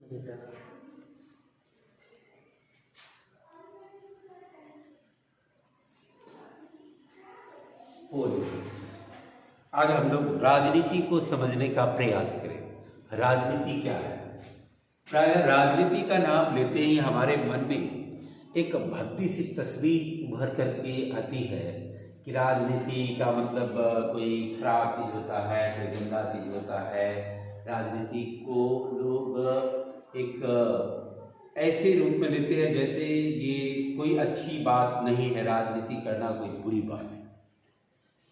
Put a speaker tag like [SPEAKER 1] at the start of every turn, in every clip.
[SPEAKER 1] Politics. आज हम लोग राजनीति को समझने का प्रयास करें। राजनीति क्या है? प्राय राजनीति का नाम लेते ही हमारे मन में एक भद्दी सी तस्वीर उभर करके आती है कि राजनीति का मतलब कोई खराब चीज़ होता है, कोई गंदा चीज़ होता है। राजनीति को लोग एक ऐसे रूप में लेते हैं जैसे ये कोई अच्छी बात नहीं है, राजनीति करना कोई बुरी बात है।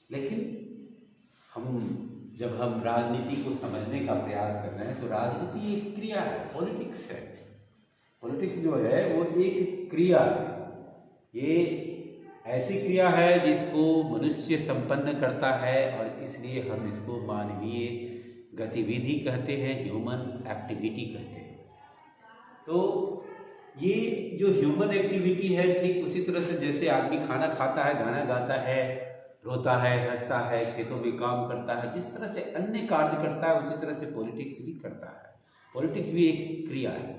[SPEAKER 1] लेकिन जब हम राजनीति को समझने का प्रयास कर रहे हैं तो राजनीति एक क्रिया है, पॉलिटिक्स है। पॉलिटिक्स जो है वो एक क्रिया है। ये ऐसी क्रिया है जिसको मनुष्य संपन्न करता है और इसलिए हम इसको मानवीय गतिविधि कहते हैं, ह्यूमन एक्टिविटी कहते हैं। तो ये जो ह्यूमन एक्टिविटी है, ठीक उसी तरह से जैसे आदमी खाना खाता है, गाना गाता है, रोता है, हंसता है, खेतों में काम करता है, जिस तरह से अन्य कार्य करता है उसी तरह से पॉलिटिक्स भी करता है। पॉलिटिक्स भी एक क्रिया है।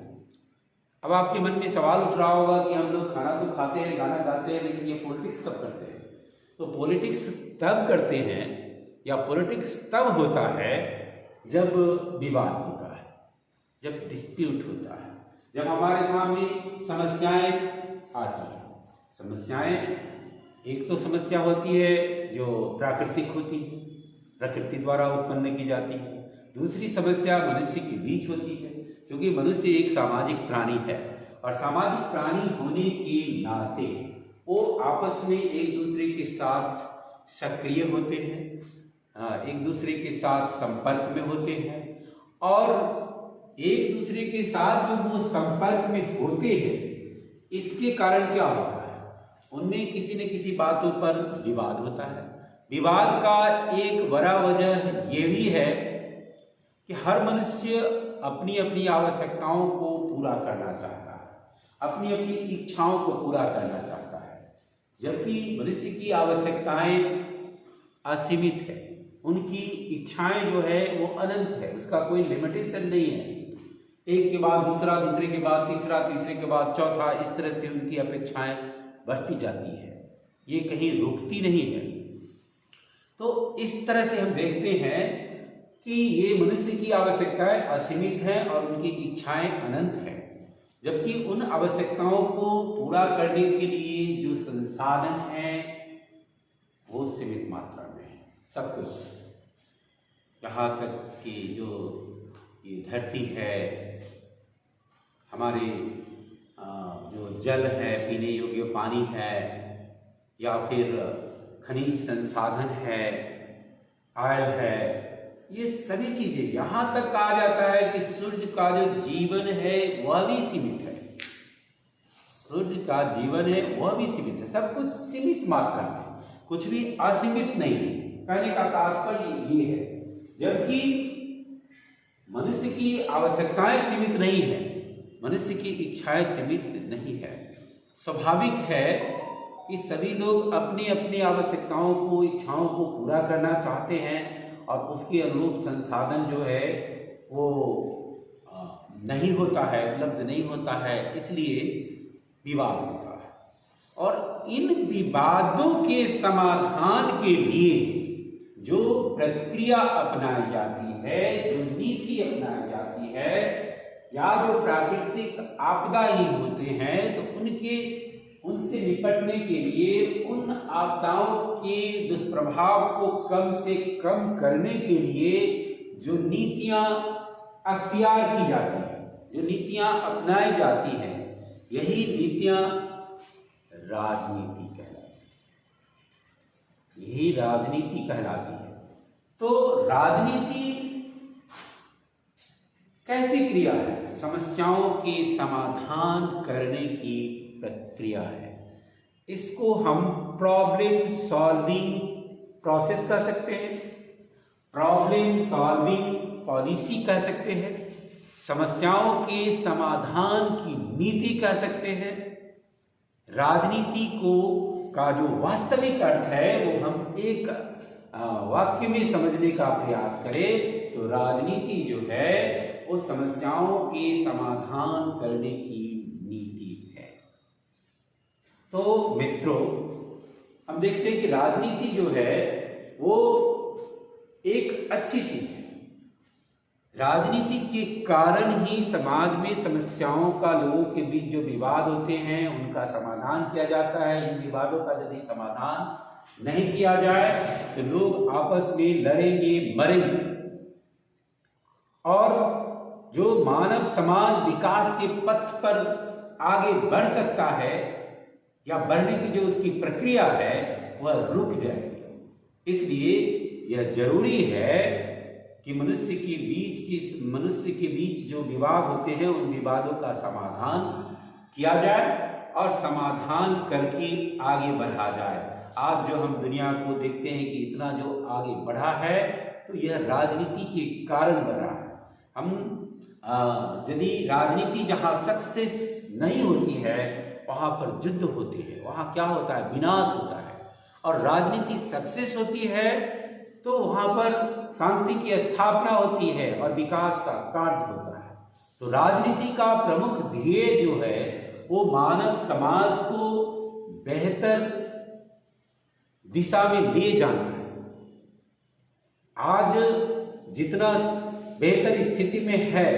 [SPEAKER 1] अब आपके मन में सवाल उठ रहा होगा कि हम लोग खाना तो खाते हैं, गाना गाते हैं, लेकिन ये पॉलिटिक्स कब करते हैं? तो पॉलिटिक्स तब करते हैं या पॉलिटिक्स तब होता है जब विवाद होता है, जब डिस्प्यूट होता है, जब हमारे सामने समस्याएं आती हैं। समस्याएं, एक तो समस्या होती है जो प्राकृतिक होती है, प्रकृति द्वारा उत्पन्न की जाती है। दूसरी समस्या मनुष्य के बीच होती है, क्योंकि मनुष्य एक सामाजिक प्राणी है और सामाजिक प्राणी होने के नाते वो आपस में एक दूसरे के साथ सक्रिय होते हैं, एक दूसरे के साथ संपर्क में होते हैं और एक दूसरे के साथ जो वो संपर्क में होते हैं, इसके कारण क्या होता है? उनमें किसी न किसी बातों पर विवाद होता है। विवाद का एक बड़ा वजह ये भी है कि हर मनुष्य अपनी अपनी आवश्यकताओं को पूरा करना चाहता है, अपनी अपनी इच्छाओं को पूरा करना चाहता है, जबकि मनुष्य की आवश्यकताएं असीमित है, उनकी इच्छाएं जो है वो अनंत है, उसका कोई लिमिटेशन नहीं है। एक के बाद दूसरा, दूसरे के बाद तीसरा, तीसरे के बाद चौथा, इस तरह से उनकी अपेक्षाएं बढ़ती जाती है, ये कहीं रुकती नहीं है। तो इस तरह से हम देखते हैं कि ये मनुष्य की आवश्यकताएं असीमित हैं और उनकी इच्छाएं अनंत हैं, जबकि उन आवश्यकताओं को पूरा करने के लिए जो संसाधन हैं वो सीमित मात्रा में है। सब कुछ, यहाँ तक कि जो ये धरती है, हमारे जो जल है, पीने योग्य पानी है, या फिर खनिज संसाधन है, ऑयल है, ये सभी चीजें, यहाँ तक कहा जाता है कि सूर्य का जो जीवन है वह भी सीमित है। सूर्य का जीवन है वह भी सीमित है। सब कुछ सीमित मात्रा में, कुछ भी असीमित नहीं है। कहने का तात्पर्य ये है, जबकि मनुष्य की आवश्यकताएं सीमित नहीं है, मनुष्य की इच्छाएं सीमित नहीं है। स्वाभाविक है कि सभी लोग अपनी अपनी आवश्यकताओं को, इच्छाओं को पूरा करना चाहते हैं और उसके अनुरूप संसाधन जो है वो नहीं होता है, उपलब्ध नहीं होता है, इसलिए विवाद होता है। और इन विवादों के समाधान के लिए जो प्रक्रिया अपनाई जाती है, जो नीति अपनाई जाती है, या जो प्राकृतिक आपदा ही होते हैं, तो उनसे निपटने के लिए, उन आपदाओं के दुष्प्रभाव को कम से कम करने के लिए जो नीतियां अख्तियार की जाती हैं, जो नीतियां अपनाई जाती हैं, यही नीतियां राजनीति कहलाती है। यही राजनीति कहलाती है। तो राजनीति कैसी क्रिया है? समस्याओं के समाधान करने की प्रक्रिया है। इसको हम प्रॉब्लम सॉल्विंग प्रोसेस कह सकते हैं, प्रॉब्लम सॉल्विंग पॉलिसी कह सकते हैं, समस्याओं के समाधान की नीति कह सकते हैं। राजनीति का जो वास्तविक अर्थ है वो हम एक वाक्य में समझने का प्रयास करें तो राजनीति जो है वो समस्याओं के समाधान करने की नीति है। तो मित्रों, हम देखते हैं कि राजनीति जो है वो एक अच्छी चीज है। राजनीति के कारण ही समाज में समस्याओं का, लोगों के बीच जो विवाद होते हैं उनका समाधान किया जाता है। इन विवादों का यदि समाधान नहीं किया जाए तो लोग आपस में लड़ेंगे, मरेंगे, और जो मानव समाज विकास के पथ पर आगे बढ़ सकता है या बढ़ने की जो उसकी प्रक्रिया है वह रुक जाएगी। इसलिए यह जरूरी है कि मनुष्य के बीच जो विवाद होते हैं उन विवादों का समाधान किया जाए और समाधान करके आगे बढ़ा जाए। आज जो हम दुनिया को देखते हैं कि इतना जो आगे बढ़ा है तो यह राजनीति के कारण बढ़ा है। हम यदि राजनीति जहाँ सक्सेस नहीं होती है वहाँ पर युद्ध होते हैं, वहाँ क्या होता है, विनाश होता है। और राजनीति सक्सेस होती है तो वहाँ पर शांति की स्थापना होती है और विकास का कार्य होता है। तो राजनीति का प्रमुख ध्येय जो है वो मानव समाज को बेहतर दिशा में ले जाना है। आज जितना बेहतर स्थिति में है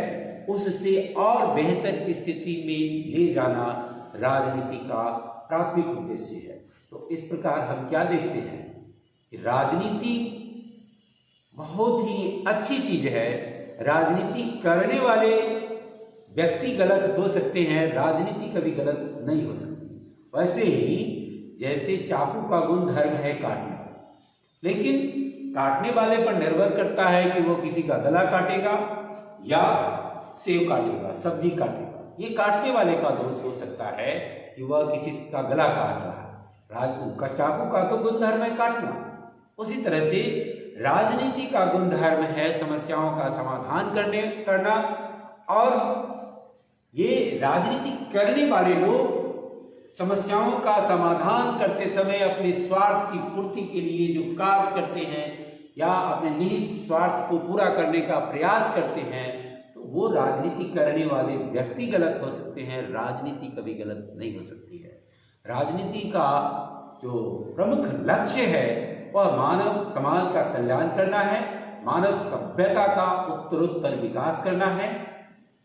[SPEAKER 1] उससे और बेहतर स्थिति में ले जाना राजनीति का प्राथमिक उद्देश्य है। तो इस प्रकार हम क्या देखते हैं कि राजनीति बहुत ही अच्छी चीज है। राजनीति करने वाले व्यक्ति गलत हो सकते हैं, राजनीति कभी गलत नहीं हो सकती। वैसे ही जैसे चाकू का गुण धर्म है काटना, लेकिन काटने वाले पर निर्भर करता है कि वो किसी का गला काटेगा या सेब काटेगा, सब्जी काटेगा। ये काटने वाले का दोष हो सकता है कि वह किसी का गला काट रहा है। चाकू का तो गुण धर्म है काटना। उसी तरह से राजनीति का गुण धर्म है समस्याओं का समाधान करना। और ये राजनीति करने वाले लोग समस्याओं का समाधान करते समय अपने स्वार्थ की पूर्ति के लिए जो कार्य करते हैं या अपने निहित स्वार्थ को पूरा करने का प्रयास करते हैं, तो वो राजनीति करने वाले व्यक्ति गलत हो सकते हैं, राजनीति कभी गलत नहीं हो सकती है। राजनीति का जो प्रमुख लक्ष्य है वह मानव समाज का कल्याण करना है, मानव सभ्यता का उत्तरोत्तर विकास करना है।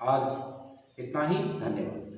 [SPEAKER 1] आज इतना ही, धन्यवाद।